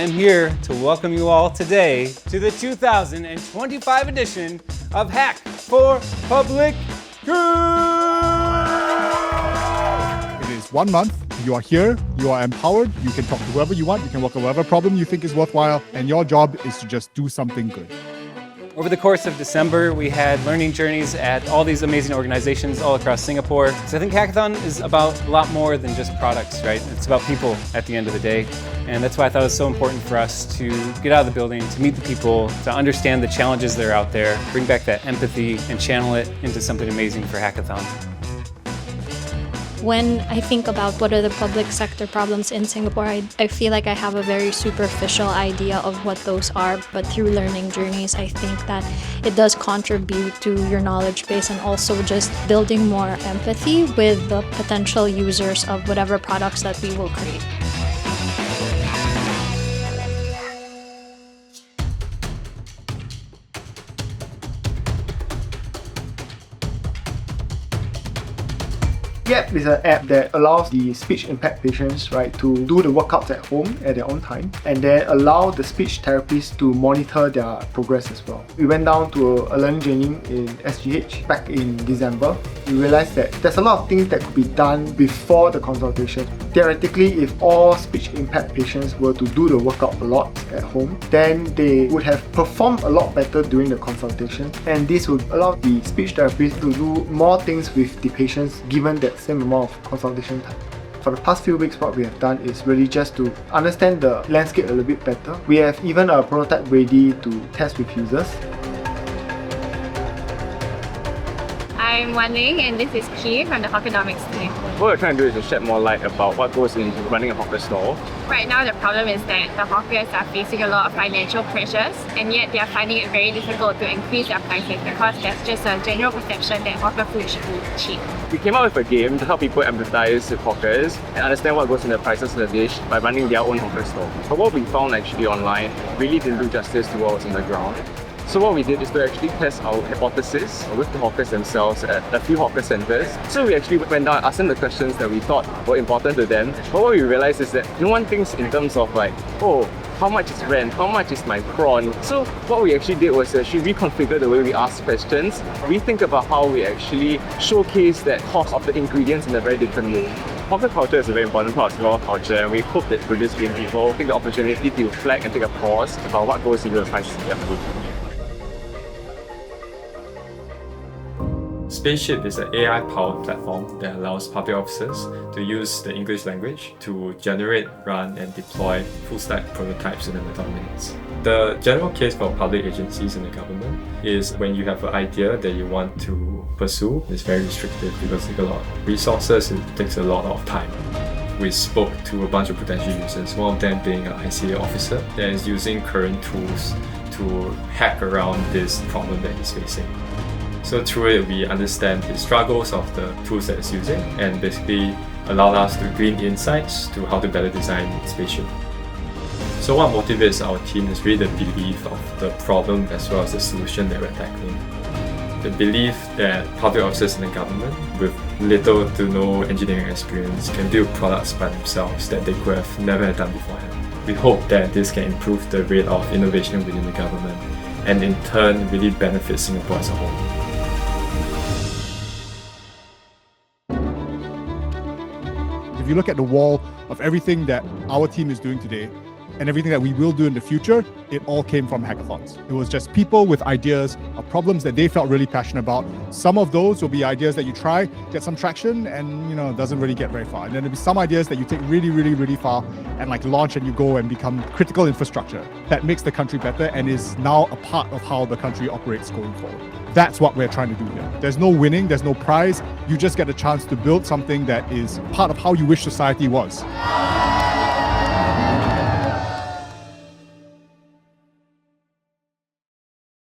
I am here to welcome you all today to the 2025 edition of Hack for Public Good. It is 1 month. You are here, you are empowered, you can talk to whoever you want, you can work on whatever problem you think is worthwhile, and your job is to just do something good. Over the course of December, we had learning journeys at all these amazing organizations all across Singapore. So I think Hackathon is about a lot more than just products, right? It's about people at the end of the day. And that's why I thought it was so important for us to get out of the building, to meet the people, to understand the challenges that are out there, bring back that empathy and channel it into something amazing for Hackathon. When I think about what are the public sector problems in Singapore, I feel like I have a very superficial idea of what those are, but through learning journeys, I think that it does contribute to your knowledge base and also just building more empathy with the potential users of whatever products that we will create. Gap is an app that allows the speech impaired patients, right, to do the workouts at home at their own time, and then allow the speech therapists to monitor their progress as well. We went down to a learning journey in SGH back in December. We realized that there's a lot of things that could be done before the consultation. Theoretically, if all speech impaired patients were to do the workout a lot at home, then they would have performed a lot better during the consultation, and this would allow the speech therapist to do more things with the patients given that same amount of consultation time. For the past few weeks, what we have done is really just to understand the landscape a little bit better. We have even a prototype ready to test with users. I'm Wan Ling and this is Ki from the Hawkeronomics team. What we're trying to do is to shed more light about what goes into running a hawker store. Right now the problem is that the hawkers are facing a lot of financial pressures, and yet they are finding it very difficult to increase their prices because there's just a general perception that hawker food should be cheap. We came up with a game to help people empathize with hawkers and understand what goes into the prices of the dish by running their own hawker store. But what we found actually online really didn't do justice to what was on the ground. So what we did is to actually test our hypothesis with the hawkers themselves at a few hawker centres. So we actually went down and asked them the questions that we thought were important to them. But what we realised is that no one thinks in terms of like, oh, how much is rent? How much is my prawn? So what we actually did was actually reconfigure the way we ask questions. We think about how we actually showcase that cost of the ingredients in a very different way. Hawker culture is a very important part of Singapore culture, and we hope that through this game people take the opportunity to reflect and take a pause about what goes into the prices of their food. Spaceship is an AI-powered platform that allows public officers to use the English language to generate, run, and deploy full-stack prototypes in a matter of minutes. The general case for public agencies and the government is when you have an idea that you want to pursue, it's very restrictive because it takes a lot of resources, it takes a lot of time. We spoke to a bunch of potential users, one of them being an ICA officer that is using current tools to hack around this problem that he's facing. So through it, we understand the struggles of the tools that it's using and basically allow us to glean insights to how to better design spaceship. So what motivates our team is really the belief of the problem as well as the solution that we're tackling. The belief that public officers in the government with little to no engineering experience can build products by themselves that they could have never had done beforehand. We hope that this can improve the rate of innovation within the government and in turn really benefit Singapore as a whole. If you look at the wall of everything that our team is doing today and everything that we will do in the future, it all came from hackathons. It was just people with ideas of problems that they felt really passionate about. Some of those will be ideas that you try, get some traction, and it doesn't really get very far. And then there'll be some ideas that you take really far and like launch and you go and become critical infrastructure that makes the country better and is now a part of how the country operates going forward. That's what we're trying to do here. There's no winning, there's no prize. You just get a chance to build something that is part of how you wish society was.